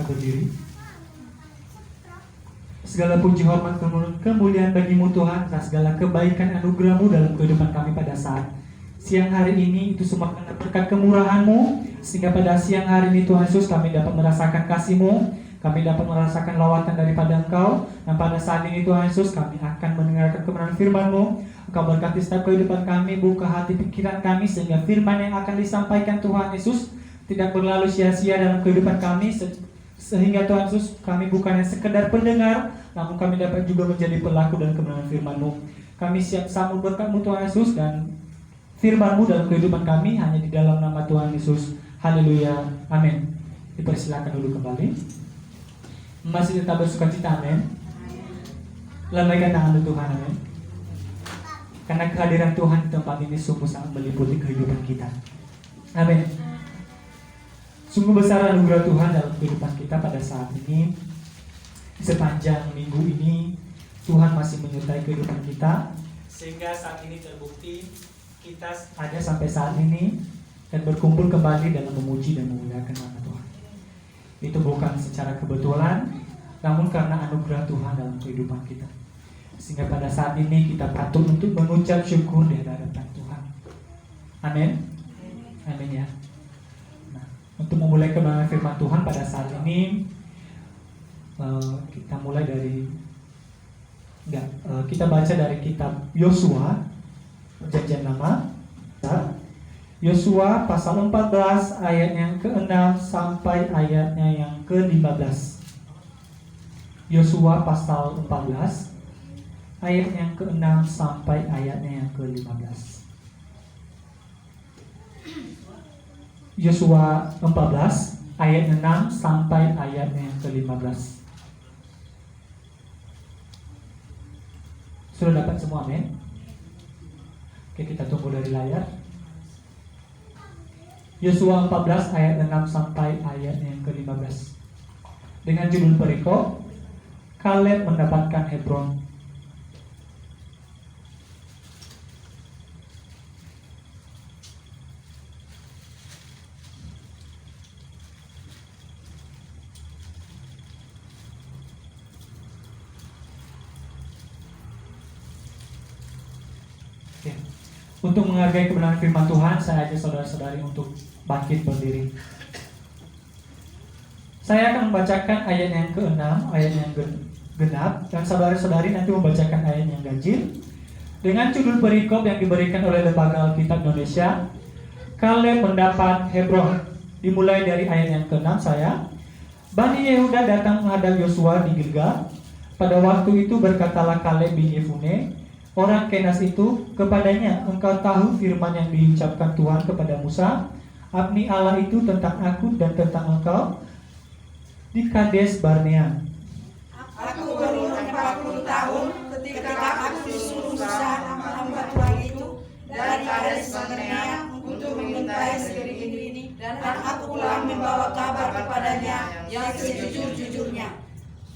berdiri. Segala puji hormat kemuliaan bagimu Tuhan, atas segala kebaikan anugerah-Mu dalam kehidupan kami pada saat siang hari ini. Itu semua karena berkat kemurahan-Mu, sehingga pada siang hari ini Tuhan Yesus kami dapat merasakan kasih-Mu, kami dapat merasakan lawatan daripada Engkau. Dan pada saat ini Tuhan Yesus kami akan mendengarkan kebenaran firman-Mu. Engkau berkati setiap kehidupan kami, buka hati pikiran kami, sehingga firman yang akan disampaikan Tuhan Yesus tidak berlalu sia-sia dalam kehidupan kami, sehingga Tuhan Yesus kami bukannya sekedar pendengar, namun kami dapat juga menjadi pelaku dan kebenaran firman-Mu. Kami siap sambut berkat-Mu Tuhan Yesus dan firman-Mu dalam kehidupan kami, hanya di dalam nama Tuhan Yesus. Haleluya, amin. Dipersilakan dulu kembali. Masih tetap bersukacita, amin. Lambaikan tangan Tuhan, amin. Karena kehadiran Tuhan di tempat ini sungguh sangat meliputi kehidupan kita. Amin. Sungguh besar anugerah Tuhan dalam kehidupan kita pada saat ini. Sepanjang minggu ini Tuhan masih menyertai kehidupan kita, sehingga saat ini terbukti kita ada sampai saat ini dan berkumpul kembali dalam memuji dan memuliakan nama Tuhan. Itu bukan secara kebetulan, namun karena anugerah Tuhan dalam kehidupan kita, sehingga pada saat ini kita patut untuk mengucap syukur di hadapan Tuhan. Amin. Amin ya. Untuk memulai kebenaran firman Tuhan pada saat ini, kita mulai dari kita baca dari kitab Yosua, Perjanjian Lama, Yosua pasal 14 ayat yang ke-6 sampai ayatnya yang ke-15. Yosua pasal 14 ayat yang ke-6 sampai ayatnya yang ke-15. Yosua 14 ayat 6 sampai ayatnya yang ke-15. Sudah dapat semua, amin? Oke, kita tunggu dari layar. Yosua 14 ayat 6 sampai ayatnya yang ke-15. Dengan judul perikop, Kaleb mendapatkan Hebron. Untuk menghargai kebenaran firman Tuhan, saya ajak saudara-saudari untuk bangkit berdiri. Saya akan membacakan ayat yang ke-6, ayat yang genap, dan saudara-saudari nanti membacakan ayat yang ganjil. Dengan judul perikop yang diberikan oleh Lembaga Alkitab Indonesia, Kaleb mendapat Hebron. Dimulai dari ayat yang ke-6 saya. Bani Yehuda datang menghadap Yosua di Gilgal. Pada waktu itu berkatalah Kaleb bin Yefune, orang Kenas itu, kepadanya, engkau tahu firman yang diucapkan Tuhan kepada Musa, Abni Allah itu tentang aku dan tentang engkau di Kades Barnea. Aku berumur 40 tahun ketika aku disuruh Musa hamba Tuhan itu dari Kades Barnea untuk mengintai negeri ini, dan aku pulang membawa kabar kepadanya yang sejujur-jujurnya.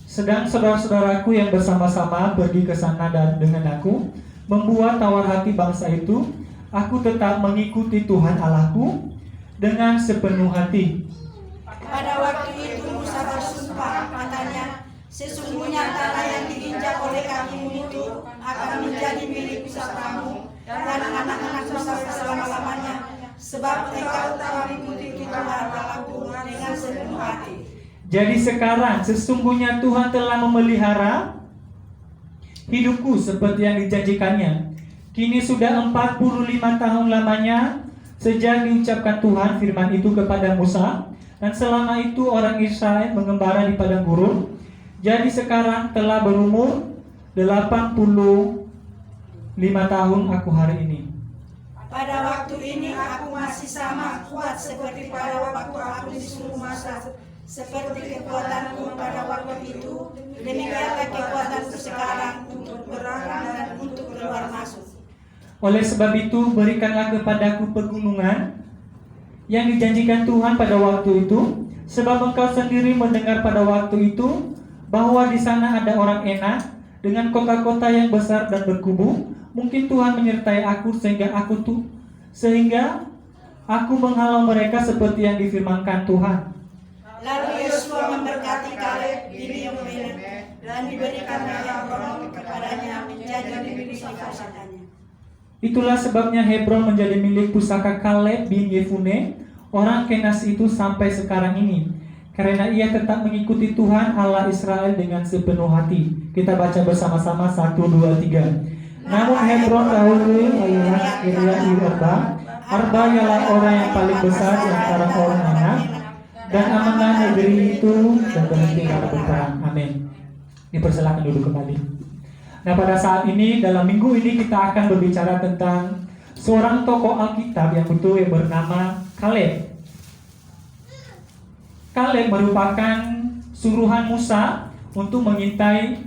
Sedang saudara-saudaraku yang bersama-sama pergi ke sana dan dengan aku membuat tawar hati bangsa itu, aku tetap mengikuti Tuhan Allahku dengan sepenuh hati. Pada waktu itu Musa bersumpah, katanya, sesungguhnya tanah yang diinjak oleh kakimu itu akan menjadi milik pusakamu dan anak-anak Musa selama-lamanya, sebab engkau telah mengikuti Tuhan Allahku dengan sepenuh hati. Jadi sekarang sesungguhnya Tuhan telah memelihara hidupku seperti yang dijanjikannya. Kini sudah 45 tahun lamanya sejak diucapkan Tuhan firman itu kepada Musa, dan selama itu orang Israel mengembara di padang gurun. Jadi sekarang telah berumur 85 tahun aku hari ini. Pada waktu ini aku masih sama kuat seperti pada waktu aku disuruh Musa. Seperti kekuatanku pada waktu itu, demikianlah kekuatanku sekarang untuk berperang dan untuk keluar masuk. Oleh sebab itu, berikanlah kepadaku pegunungan yang dijanjikan Tuhan pada waktu itu, sebab engkau sendiri mendengar pada waktu itu bahwa di sana ada orang enak dengan kota-kota yang besar dan berkubu. Mungkin Tuhan menyertai aku sehingga aku menghalau mereka seperti yang difirmankan Tuhan. Lalu Yosua memberkati Kaleb bin Yefune dan diberikannya Hebron kepadanya menjadi milik pusakanya. Itulah sebabnya Hebron menjadi milik pusaka Kaleb bin Yefune, orang Kenas itu sampai sekarang ini, karena ia tetap mengikuti Tuhan Allah Israel dengan sepenuh hati. Kita baca bersama-sama 1, 2, 3. Namun Hebron dahulu ialah Kiriath Arba. Arba ialah orang yang paling besar di antara orang Anak, dan amanah negeri itu dan berhenti karena berperang. Amin. Dipersilakan duduk kembali. Nah, pada saat ini, dalam minggu ini kita akan berbicara tentang seorang tokoh Alkitab yang betul yang bernama Kaleb. Kaleb merupakan suruhan Musa untuk mengintai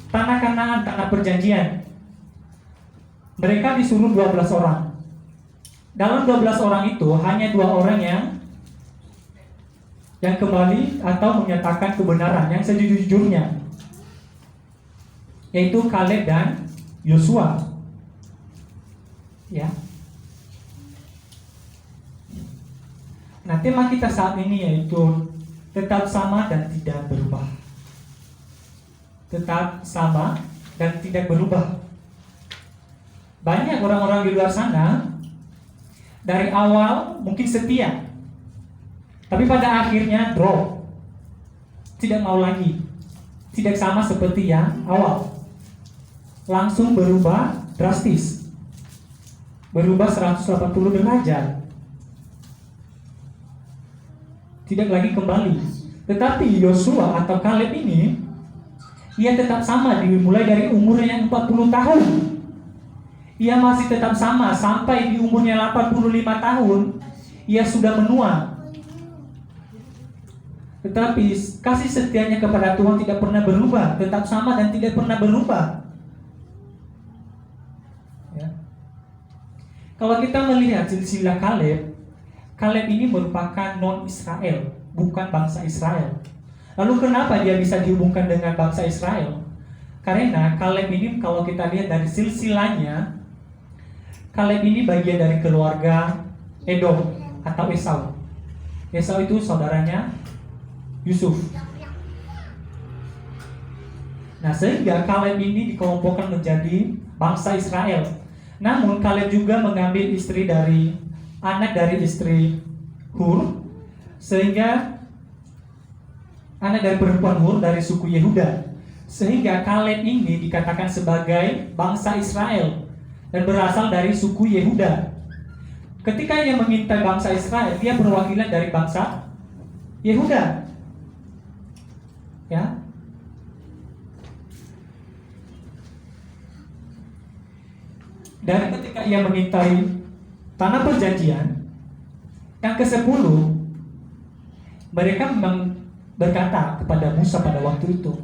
tanah Kanaan, tanah perjanjian. Mereka disuruh 12 orang. Dalam 12 orang itu hanya 2 orang yang kembali atau menyatakan kebenaran yang sejujurnya, yaitu Kaleb dan Yosua. Ya. Nah, tema kita saat ini yaitu tetap sama dan tidak berubah. Tetap sama dan tidak berubah. Banyak orang-orang di luar sana dari awal mungkin setia, tapi pada akhirnya drop, tidak mau lagi, tidak sama seperti yang awal, langsung berubah drastis, berubah 180 derajat, tidak lagi kembali. Tetapi Yosua atau Kaleb ini, ia tetap sama dimulai dari umurnya yang 40 tahun. Ia masih tetap sama sampai di umurnya 85 tahun, ia sudah menua. Tetapi kasih setianya kepada Tuhan tidak pernah berubah, tetap sama dan tidak pernah berubah. Ya. Kalau kita melihat silsilah Kaleb, Kaleb ini merupakan non-Israel, bukan bangsa Israel. Lalu kenapa dia bisa dihubungkan dengan bangsa Israel? Karena Kaleb ini kalau kita lihat dari silsilahnya, Kaleb ini bagian dari keluarga Edom atau Esau. Esau itu saudaranya Yusuf. Nah, sehingga Kaleb ini dikelompokkan menjadi bangsa Israel. Namun Kaleb juga mengambil anak dari istri Hur, sehingga anak dari perempuan Hur dari suku Yehuda. Sehingga Kaleb ini dikatakan sebagai bangsa Israel dan berasal dari suku Yehuda. Ketika ia mengintai bangsa Israel, dia perwakilan dari bangsa Yehuda. Ya. Dan ketika ia mengintai tanah perjanjian yang ke-10, mereka memang berkata kepada Musa pada waktu itu,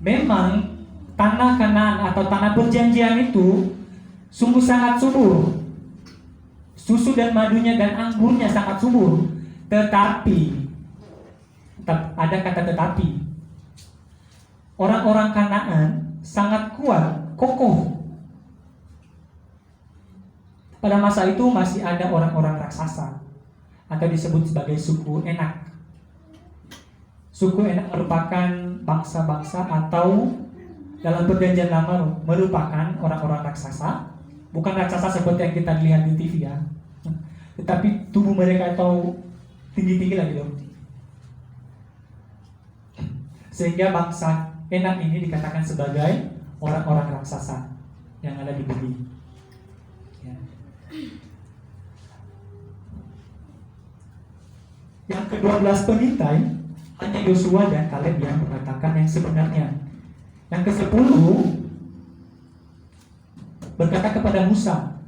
memang tanah Kanaan atau tanah perjanjian itu sungguh sangat subur, susu dan madunya dan anggurnya sangat subur. Tetapi ada kata tetapi, orang-orang Kanaan sangat kuat, kokoh. Pada masa itu masih ada orang-orang raksasa atau disebut sebagai suku Enak. Suku Enak merupakan bangsa-bangsa atau dalam perjanjian lama merupakan orang-orang raksasa. Bukan raksasa seperti yang kita lihat di TV ya, tetapi tubuh mereka atau tinggi-tinggi lagi loh. Sehingga bangsa Enak ini dikatakan sebagai orang-orang raksasa yang ada di bumi. Ya. Yang ke-12 pengintai hanya Yosua dan Kaleb yang mengatakan yang sebenarnya. Yang ke-10 berkata kepada Musa,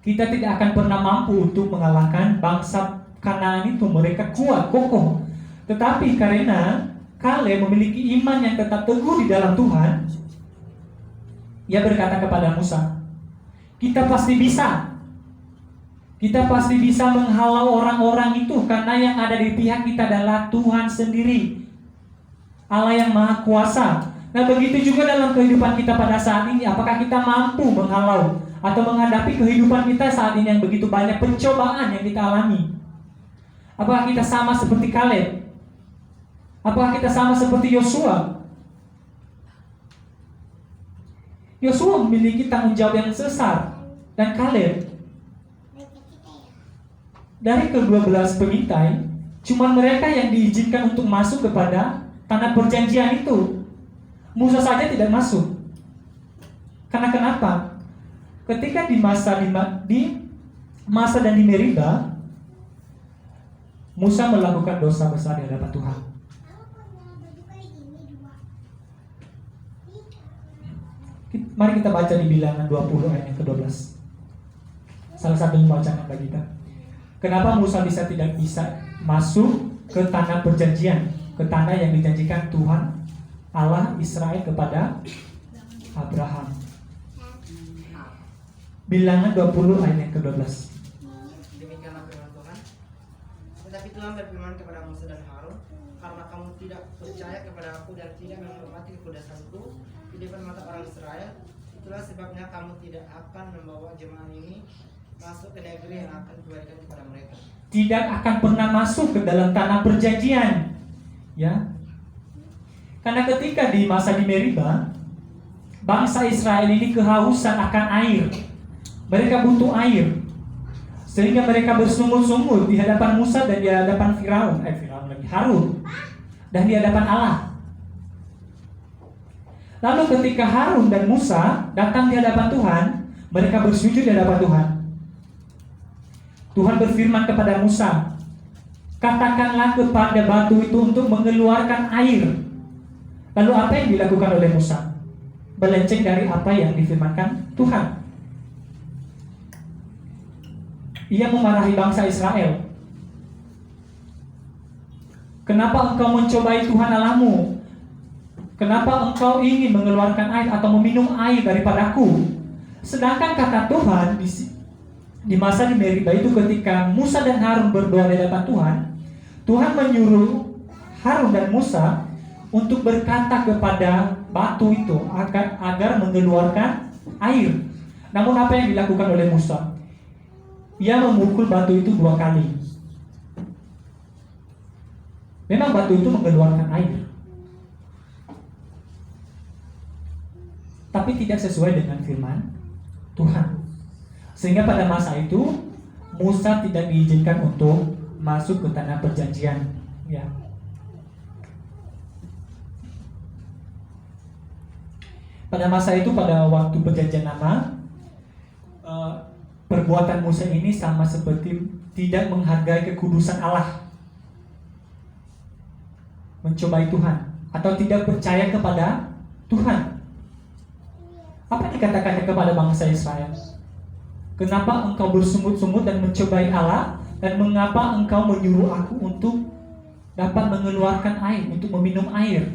kita tidak akan pernah mampu untuk mengalahkan bangsa Kanaan itu, mereka kuat, kokoh. Tetapi karena Kaleb memiliki iman yang tetap teguh di dalam Tuhan, ia berkata kepada Musa, kita pasti bisa. Kita pasti bisa menghalau orang-orang itu, karena yang ada di pihak kita adalah Tuhan sendiri, Allah yang Maha Kuasa. Nah, begitu juga dalam kehidupan kita pada saat ini. Apakah kita mampu menghalau atau menghadapi kehidupan kita saat ini yang begitu banyak pencobaan yang kita alami? Apakah kita sama seperti Kaleb? Apakah kita sama seperti Yosua? Yosua memiliki tanggung jawab yang besar, dan Kaleb. Dari ke-12 pengintai, cuma mereka yang diizinkan untuk masuk kepada tanah perjanjian itu. Musa saja tidak masuk. Karena kenapa? Ketika di masa dan di Meriba, Musa melakukan dosa besar di hadapan Tuhan. Mari kita baca di Bilangan 20 ayat yang ke-12. Salah satu bacaan bagi kita. Kenapa Musa tidak bisa masuk ke tanah perjanjian, ke tanah yang dijanjikan Tuhan Allah Israel kepada Abraham? Bilangan 20 ayat yang ke-12. Demikianlah firman Tuhan. Tetapi Tuhan berfirman kepada Musa dan Harun, karena kamu tidak percaya kepada aku dan tidak menghormati kekudusanku di depan mata orang Israel, itulah sebabnya kamu tidak akan membawa jemaah ini masuk ke negeri yang akan kuberikan kepada mereka. Tidak akan pernah masuk ke dalam tanah perjanjian, ya. Karena ketika di masa di Meriba, bangsa Israel ini kehausan akan air. Mereka butuh air, sehingga mereka bersungut-sungut di hadapan Musa dan di hadapan Harun, dan di hadapan Allah. Lalu ketika Harun dan Musa datang di hadapan Tuhan, mereka bersujud di hadapan Tuhan. Tuhan berfirman kepada Musa, katakanlah kepada batu itu untuk mengeluarkan air. Lalu apa yang dilakukan oleh Musa? Melenceng dari apa yang difirmankan Tuhan. Ia memarahi bangsa Israel. Kenapa engkau mencobai Tuhan Allahmu? Kenapa engkau ingin mengeluarkan air atau meminum air daripadaku? Sedangkan kata Tuhan di masa di Meriba itu, ketika Musa dan Harun berdoa di hadapan Tuhan, Tuhan menyuruh Harun dan Musa untuk berkata kepada batu itu agar mengeluarkan air. Namun apa yang dilakukan oleh Musa? Ia memukul batu itu 2 kali. Memang batu itu mengeluarkan air, tapi tidak sesuai dengan firman Tuhan. Sehingga pada masa itu Musa tidak diizinkan untuk masuk ke tanah perjanjian, ya. Pada masa itu, pada waktu perjanjian lama, perbuatan Musa ini sama seperti tidak menghargai kekudusan Allah, mencobai Tuhan, atau tidak percaya kepada Tuhan. Apa dikatakannya kepada bangsa Israel? Kenapa engkau bersungut-sungut dan mencobai Allah, dan mengapa engkau menyuruh aku untuk dapat mengeluarkan air, untuk meminum air?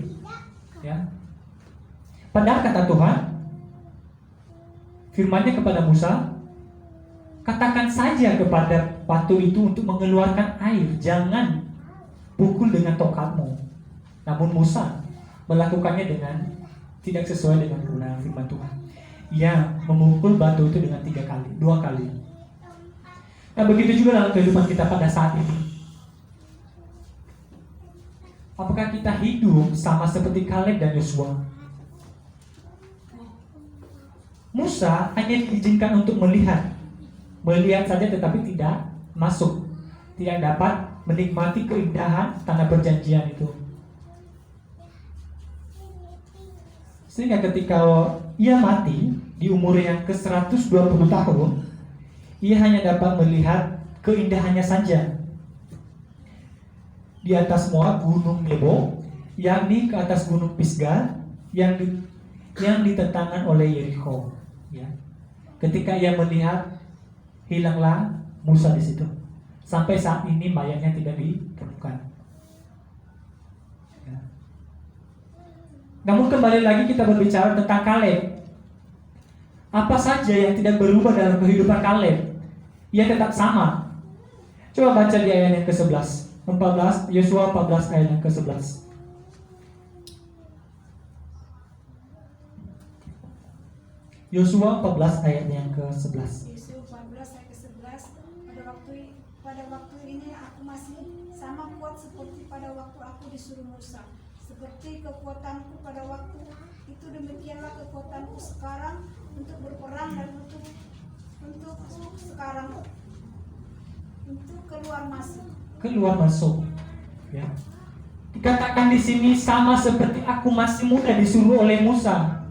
Ya. Padahal kata Tuhan, firman-Nya kepada Musa, katakan saja kepada batu itu untuk mengeluarkan air, jangan pukul dengan tongkatmu. Namun Musa melakukannya dengan tidak sesuai dengan kebenaran firman Tuhan. Ia memukul batu itu dengan 2 kali. Nah, begitu juga dalam kehidupan kita pada saat ini. Apakah kita hidup sama seperti Kaleb dan Yosua? Musa hanya diizinkan untuk melihat saja, tetapi tidak masuk, tidak dapat menikmati keindahan tanah perjanjian itu. Sehingga ketika ia mati di umur yang ke-120 tahun, ia hanya dapat melihat keindahannya saja. Di atas Moab, gunung Nebo, yakni ke atas gunung Pisgah yang ditentangkan oleh Yeriko. Ya. Ketika ia melihat, hilanglah Musa di situ. Sampai saat ini mayatnya tidak ditemukan. Ya. Namun kembali lagi kita berbicara tentang Kaleb. Apa saja yang tidak berubah dalam kehidupan Kaleb? Ia tetap sama. Coba baca di ayat yang ke-11. Yosua 14 ayat yang ke-11. Yosua 14 ayat yang ke-11. Yosua 14 ayat ke-11. Pada waktu pada waktu ini aku masih sama kuat seperti pada waktu aku disuruh Musa. Seperti kekuatanku pada waktu itu, demikianlah kekuatanku sekarang untuk berperang dan untuk sekarang untuk keluar masuk. Keluar masuk. Ya. Dikatakan di sini sama seperti aku masih muda disuruh oleh Musa.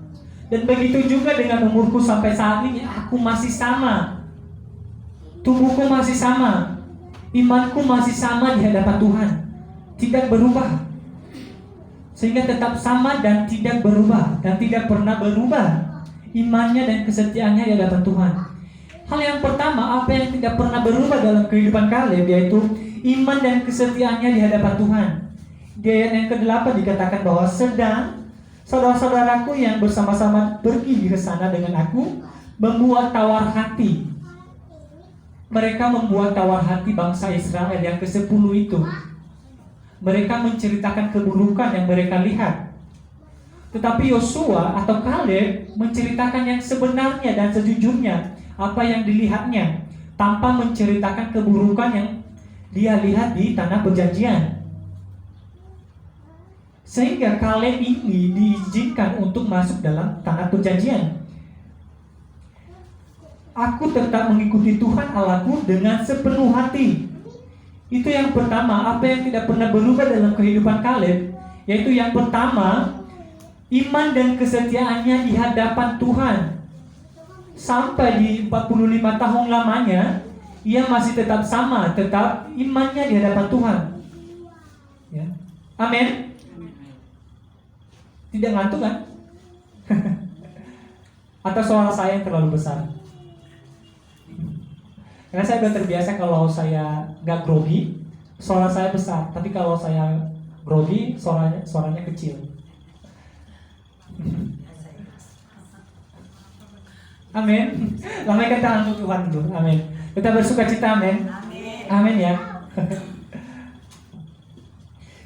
Dan begitu juga dengan umurku sampai saat ini, aku masih sama. Tubuhku masih sama. Imanku masih sama di hadapan Tuhan. Tidak berubah. Sehingga tetap sama dan tidak berubah. Dan tidak pernah berubah imannya dan kesetiaannya di hadapan Tuhan. Hal yang pertama, apa yang tidak pernah berubah dalam kehidupan Kaleb, yaitu iman dan kesetiaannya di hadapan Tuhan. Di ayat yang ke-8 dikatakan bahwa sedang saudara-saudaraku yang bersama-sama pergi ke sana dengan aku membuat tawar hati. Mereka membuat tawar hati bangsa Israel yang ke-10 itu. Mereka menceritakan keburukan yang mereka lihat. Tetapi Yosua atau Kaleb menceritakan yang sebenarnya dan sejujurnya apa yang dilihatnya, tanpa menceritakan keburukan yang dia lihat di tanah perjanjian. Sehingga Kaleb ini diizinkan untuk masuk dalam tanah perjanjian. Aku tetap mengikuti Tuhan Allahku dengan sepenuh hati. Itu yang pertama, apa yang tidak pernah berubah dalam kehidupan Kaleb, yaitu yang pertama, iman dan kesetiaannya di hadapan Tuhan. Sampai di 45 tahun lamanya, ia masih tetap sama, tetap imannya di hadapan Tuhan. Ya. Amin. Tidak ngantuk kan? Atau suara saya yang terlalu besar? Karena saya sudah terbiasa kalau saya gak grogi, suara saya besar. Tapi kalau saya grogi, suaranya kecil. Amin. Lambaikan tangan untuk Tuhan dulu. Amin. Kita bersuka cita. Amin. Amin ya.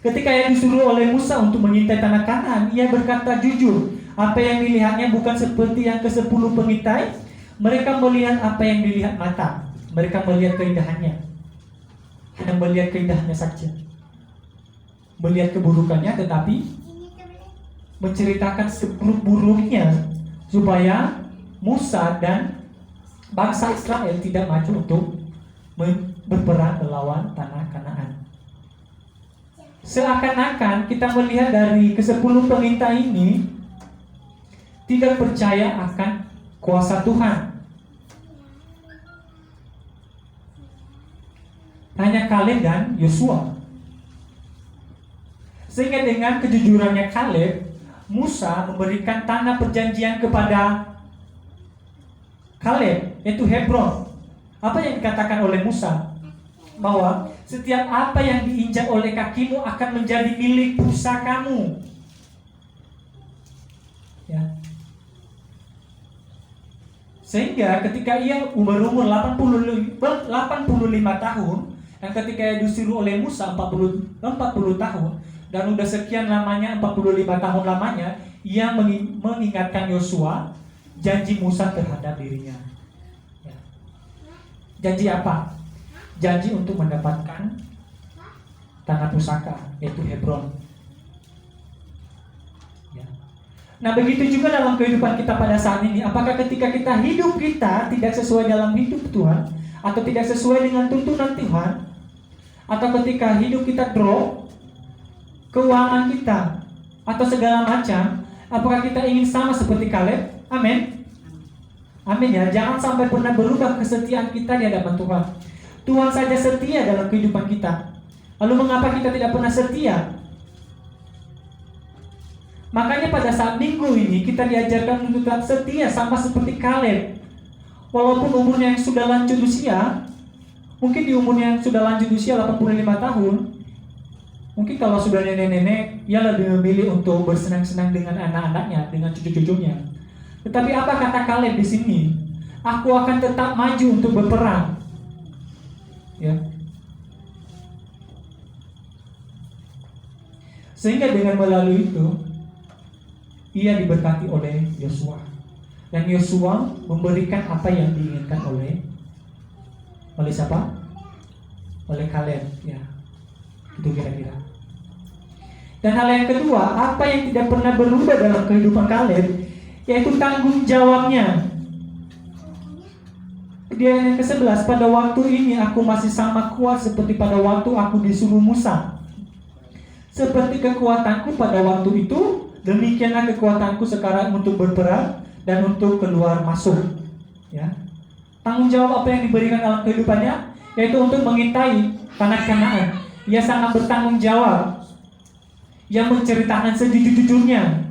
Ketika ia disuruh oleh Musa untuk mengintai tanah Kanaan, ia berkata jujur. Apa yang dilihatnya bukan seperti yang ke-10 pengintai. Mereka melihat apa yang dilihat mata. Mereka melihat keindahannya. Hanya melihat keindahannya saja. Melihat keburukannya, tetapi menceritakan seburuk-buruknya supaya Musa dan bangsa Israel tidak maju untuk berperang melawan tanah Kanaan. Seakan-akan kita melihat dari ke-10 pengintai ini tidak percaya akan kuasa Tuhan. Hanya Kaleb dan Yosua. Sehingga dengan kejujurannya Kaleb, Musa memberikan tanah perjanjian kepada Kaleb, yaitu Hebron. Apa yang dikatakan oleh Musa? Bahwa setiap apa yang diinjak oleh kakimu akan menjadi milik pusakamu. Ya. Sehingga ketika ia berumur 85 tahun, dan ketika ia disuruh oleh Musa 40 tahun, dan udah sekian lamanya 45 tahun lamanya, ia mengingatkan Yosua janji Musa terhadap dirinya. Ya. Janji apa? Janji untuk mendapatkan tanah pusaka, yaitu Hebron. Ya. Nah, begitu juga dalam kehidupan kita pada saat ini. Apakah ketika hidup kita tidak sesuai dalam hidup Tuhan, atau tidak sesuai dengan tuntunan Tuhan, atau ketika hidup kita drop, keuangan kita, atau segala macam, apakah kita ingin sama seperti Kaleb? Amin. Amin ya. Jangan sampai pernah berubah kesetiaan kita di hadapan Tuhan. Tuhan saja setia dalam kehidupan kita. Lalu mengapa kita tidak pernah setia? Makanya pada saat minggu ini kita diajarkan untuk tetap setia sama seperti Kaleb. Walaupun umurnya yang sudah lanjut usia, mungkin di umurnya yang sudah lanjut usia 85 tahun, mungkin kalau sudah nenek-nenek, ia lebih memilih untuk bersenang-senang dengan anak-anaknya, dengan cucu-cucunya. Tetapi apa kata Kaleb di sini? Aku akan tetap maju untuk berperang. Ya. Sehingga dengan melalui itu, ia diberkati oleh Yosua. Dan Yosua memberikan apa yang diinginkan oleh siapa? oleh Kaleb, ya. Itu kira-kira. Dan hal yang kedua, apa yang tidak pernah berubah dalam kehidupan Kaleb, yaitu tanggung jawabnya. Di ayat yang ke-11, pada waktu ini aku masih sama kuat seperti pada waktu aku disuruh Musa. Seperti kekuatanku pada waktu itu, demikianlah kekuatanku sekarang untuk berperang dan untuk keluar masuk. Ya. Tanggung jawab apa yang diberikan dalam kehidupannya, yaitu untuk mengintai tanah Kanaan. Ia sangat bertanggung jawab. Yang menceritakan sejujur-jujurnya,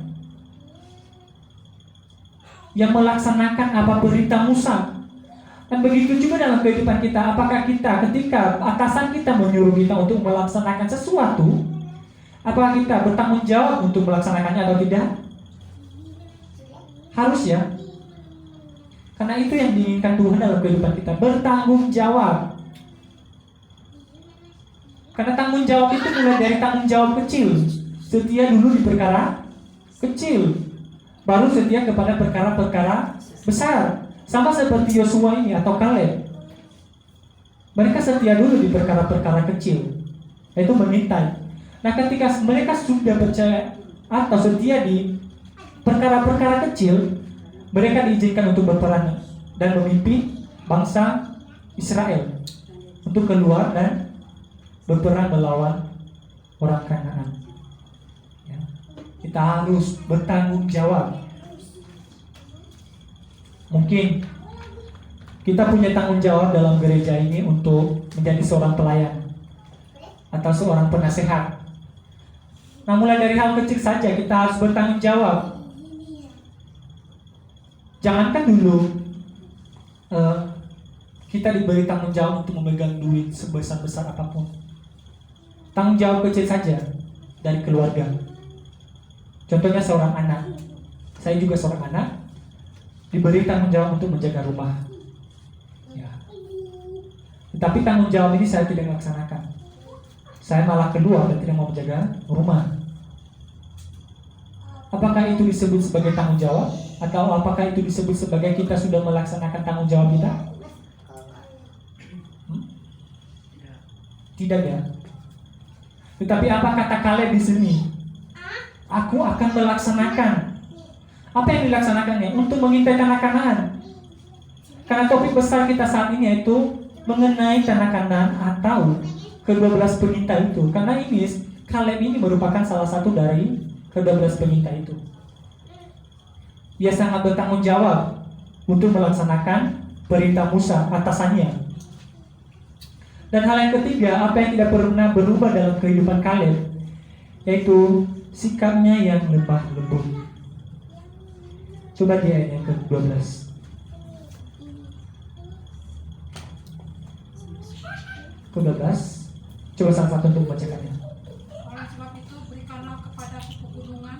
yang melaksanakan apa perintah Musa. Dan begitu juga dalam kehidupan kita. Apakah kita ketika atasan kita menyuruh kita untuk melaksanakan sesuatu, apakah kita bertanggung jawab untuk melaksanakannya atau tidak? Harus ya. Karena itu yang diinginkan Tuhan dalam kehidupan kita, bertanggung jawab. Karena tanggung jawab itu mulai dari tanggung jawab kecil. Setia dulu di perkara kecil, baru setia kepada perkara-perkara besar. Sama seperti Yosua ini atau Kaleb. Mereka setia dulu di perkara-perkara kecil, yaitu mengintai. Nah, ketika mereka sudah percaya atau setia di perkara-perkara kecil, mereka diizinkan untuk berperang dan memimpin bangsa Israel untuk keluar dan berperang melawan orang Kanaan. Ya. Kita harus bertanggung jawab. Mungkin kita punya tanggung jawab dalam gereja ini untuk menjadi seorang pelayan atau seorang penasehat. Nah, mulai dari hal kecil saja kita harus bertanggung jawab. Jangankan dulu kita diberi tanggung jawab untuk memegang duit sebesar-besar apapun. Tanggung jawab kecil saja dari keluarga. Contohnya seorang anak. Saya juga seorang anak, diberi tanggung jawab untuk menjaga rumah. Ya. Tetapi tanggung jawab ini saya tidak melaksanakan. Saya malah keluar dan tidak mau menjaga rumah. Apakah itu disebut sebagai tanggung jawab? Atau apakah itu disebut sebagai kita sudah melaksanakan tanggung jawab kita? Tidak ya. Tetapi apa kata Kaleb di sini? Aku akan melaksanakan. Apa yang dilaksanakannya? Untuk mengintai tanah Kanaan. Karena topik besar kita saat ini yaitu mengenai tanah Kanaan atau ke-12 pengintai itu. Karena ini Kaleb ini merupakan salah satu dari ke-12 pengintai itu. Ia sangat bertanggung jawab untuk melaksanakan perintah Musa atasannya. Dan hal yang ketiga, apa yang tidak pernah berubah dalam kehidupan Kaleb, yaitu sikapnya yang lemah lembut. Coba di ayat yang ke-12. Ke-12. Coba salah satu untuk membacakannya. Oleh sebab itu berikanlah kepada pegunungan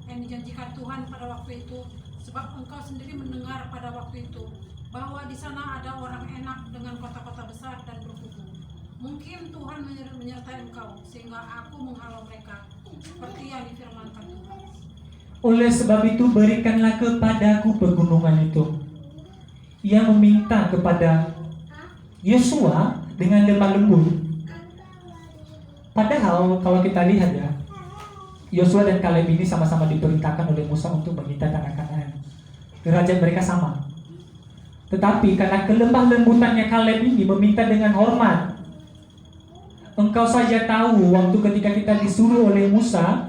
yang dijanjikan Tuhan pada waktu itu, sebab engkau sendiri mendengar pada waktu itu bahwa di sana ada orang enak dengan kota-kota besar dan berkubu. Mungkin Tuhan menyertai engkau sehingga aku menghalau mereka, seperti yang difirmankan Tuhan. Oleh sebab itu berikanlah kepadaku pegunungan itu. Ia meminta kepada Yosua dengan lemah lembut. Padahal kalau kita lihat ya, Yosua dan Kaleb ini sama-sama diperintahkan oleh Musa untuk mengintai tanah Kanaan. Derajat mereka sama. Tetapi karena kelemah lembutannya Kaleb ini meminta dengan hormat. Engkau saja tahu waktu ketika kita disuruh oleh Musa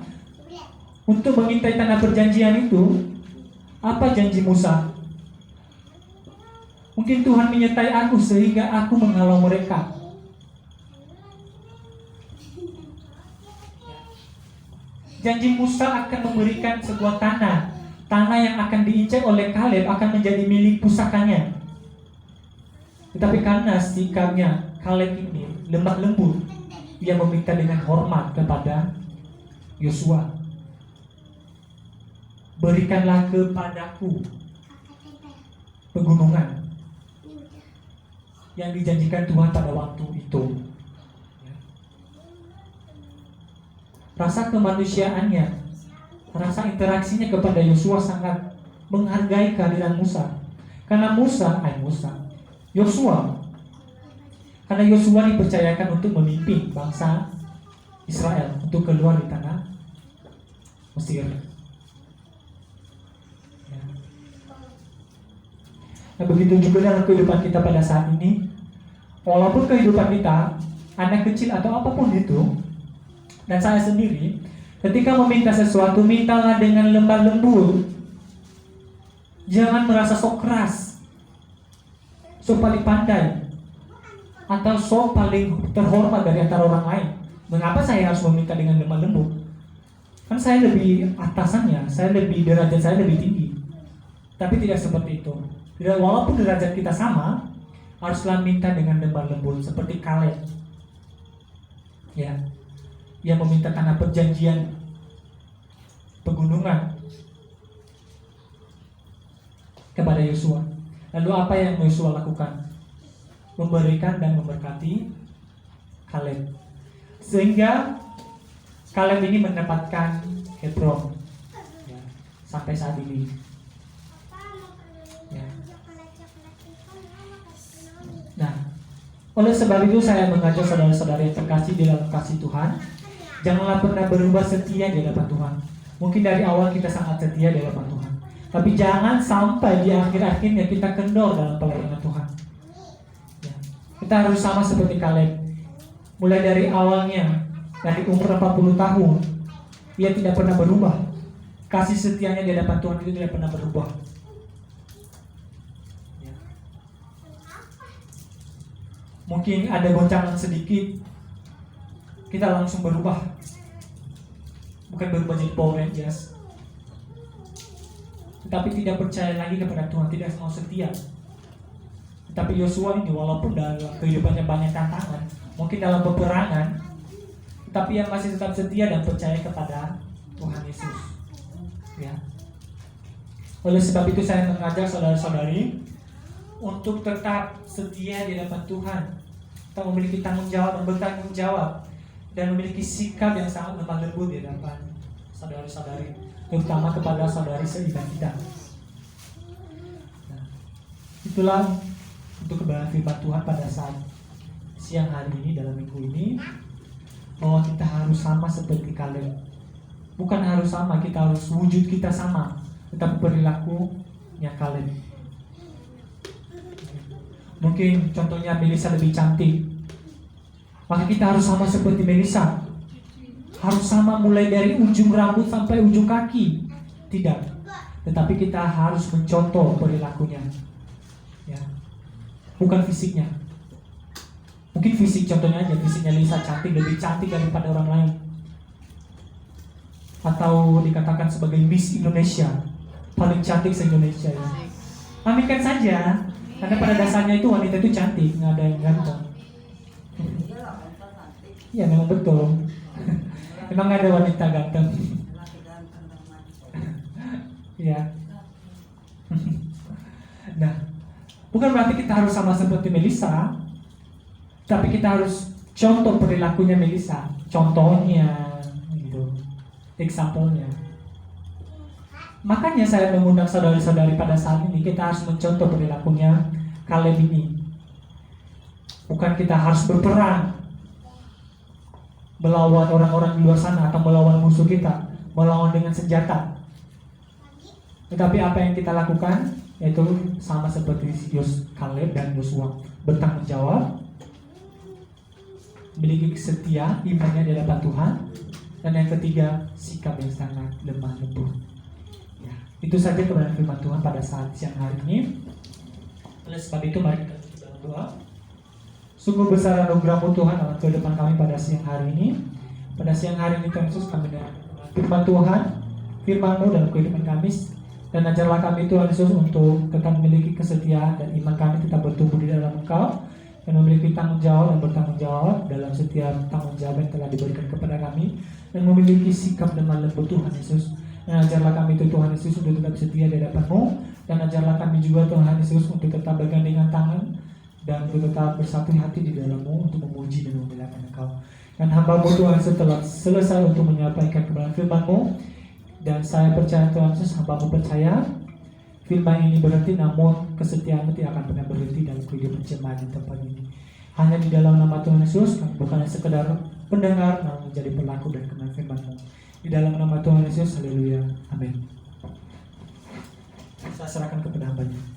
untuk mengintai tanah perjanjian itu, apa janji Musa? Mungkin Tuhan menyertai aku sehingga aku menghalau mereka. Janji Musa akan memberikan sebuah tanah. Tanah yang akan diinjak oleh Kaleb akan menjadi milik pusakanya. Tetapi karena sikapnya Kaleb ini lemah lembut, ia meminta dengan hormat kepada Yosua. Berikanlah kepadaku pegunungan yang dijanjikan Tuhan pada waktu itu. Rasa kemanusiaannya, rasa interaksinya kepada Yosua sangat menghargai kehadiran Musa. Karena Yosua Karena Yosua dipercayakan untuk memimpin bangsa Israel untuk keluar di tanah Mesir. Ya. Nah, begitu juga dalam kehidupan kita pada saat ini. Walaupun kehidupan kita, anak kecil atau apapun itu, dan saya sendiri, ketika meminta sesuatu, mintalah dengan lemah lembut. Jangan merasa sok keras, sok paling pandai, atau sok paling terhormat dari antara orang lain. Mengapa saya harus meminta dengan lemah lembut? Kan saya lebih atasannya, derajat saya lebih tinggi. Tapi tidak seperti itu. Walaupun derajat kita sama, haruslah minta dengan lemah lembut seperti Kaleb. Ya. Yang meminta tanah perjanjian pegunungan kepada Yosua. Lalu apa yang Yosua lakukan? Memberikan dan memberkati Kaleb. Sehingga Kaleb ini mendapatkan Hebron, ya, sampai saat ini. Ya. Nah, oleh sebab itu saya mengajak saudara-saudara yang terkasih di dalam kasih Tuhan, janganlah pernah berubah setia di hadapan Tuhan. Mungkin dari awal kita sangat setia di hadapan Tuhan, tapi jangan sampai di akhir-akhirnya kita kendor dalam pelayanan Tuhan. Ya. Kita harus sama seperti Kaleb. Mulai dari awalnya, dari umur 40 tahun, ia tidak pernah berubah. Kasih setianya di hadapan Tuhan itu tidak pernah berubah. Ya. Mungkin ada goncangan sedikit, kita langsung berubah. Bukan berubah jadi Power Rangers, tetapi tidak percaya lagi kepada Tuhan, tidak mau setia. Tetapi Yosua ini walaupun dalam kehidupannya banyak tantangan, mungkin dalam peperangan, tapi yang masih tetap setia dan percaya kepada Tuhan Yesus. Ya. Oleh sebab itu saya mengajak saudara-saudari untuk tetap setia di hadapan Tuhan. Kita memiliki tanggung jawab dan bertanggung jawab dan memiliki sikap yang sangat lemah lembut di hadapan saudara-saudari, terutama kepada saudari seiman kita. Nah, itulah untuk kebenaran firman Tuhan pada saat siang hari ini dalam minggu ini, bahwa kita harus sama seperti Kaleb. Bukan harus sama, kita harus wujud kita sama, tetapi perilakunya Kaleb. Mungkin contohnya Melisa lebih cantik, maka kita harus sama seperti Melisa. Harus sama mulai dari ujung rambut sampai ujung kaki. Tidak, tetapi kita harus mencontoh perilakunya, ya. Bukan fisiknya. Mungkin fisik contohnya aja, fisiknya Lisa cantik, lebih cantik daripada orang lain, atau dikatakan sebagai Miss Indonesia, paling cantik se-Indonesia ya. Aminkan saja, karena pada dasarnya itu wanita itu cantik, nggak ada yang ganteng. Ya memang betul. Memang nggak ada wanita ganteng. Ya. Nah, bukan berarti kita harus sama seperti Melisa, tapi kita harus contoh perilakunya Melisa, contohnya, gitu, example-nya. Makanya saya mengundang saudari-saudari pada saat ini, kita harus mencontoh perilakunya Kaleb ini. Bukan kita harus berperang melawan orang-orang di luar sana atau melawan musuh kita, melawan dengan senjata. Tetapi apa yang kita lakukan yaitu sama seperti Kaleb dan Yosua, bertanggung jawab, memiliki setia, imannya di hadapan Tuhan, dan yang ketiga sikap yang sangat lemah lembut. Ya, itu saja kebenaran firman Tuhan pada saat siang hari ini. Oleh sebab itu mari kita tutup dalam doa. Sungguh besar anugerah-Mu Tuhan dalam kehidupan kami pada siang hari ini. Pada siang hari ini Tuhan Yesus, kami dengar firman Tuhan, firman-Mu dalam kehidupan kami, dan ajarlah kami Tuhan Yesus untuk tetap memiliki kesetiaan dan iman kami tetap bertumbuh di dalam Engkau, dan memiliki tanggung jawab dan bertanggung jawab dalam setiap tanggung jawab yang telah diberikan kepada kami, dan memiliki sikap lemah lembut Tuhan Yesus. Dan ajarlah kami itu Tuhan Yesus untuk tetap setia di hadapan-Mu, dan ajarlah kami juga Tuhan Yesus untuk tetap bergandengan tangan dan untuk tetap bersatu hati di dalam-Mu untuk memuji dan memuliakan Engkau. Dan hamba-Mu Tuhan Yesus telah selesai untuk menyampaikan kebenaran firman-Mu, dan saya percaya Tuhan Yesus, hamba-Mu percaya firman ini berhenti, namun kesetiaan-Mu tidak akan pernah berhenti dalam kehidupan jemaat di tempat ini. Hanya di dalam nama Tuhan Yesus, kami bukan sekedar pendengar, namun menjadi pelaku dan kenal firman-Mu. Di dalam nama Tuhan Yesus, haleluya, amin. Saya serahkan kepada hamba-Nya.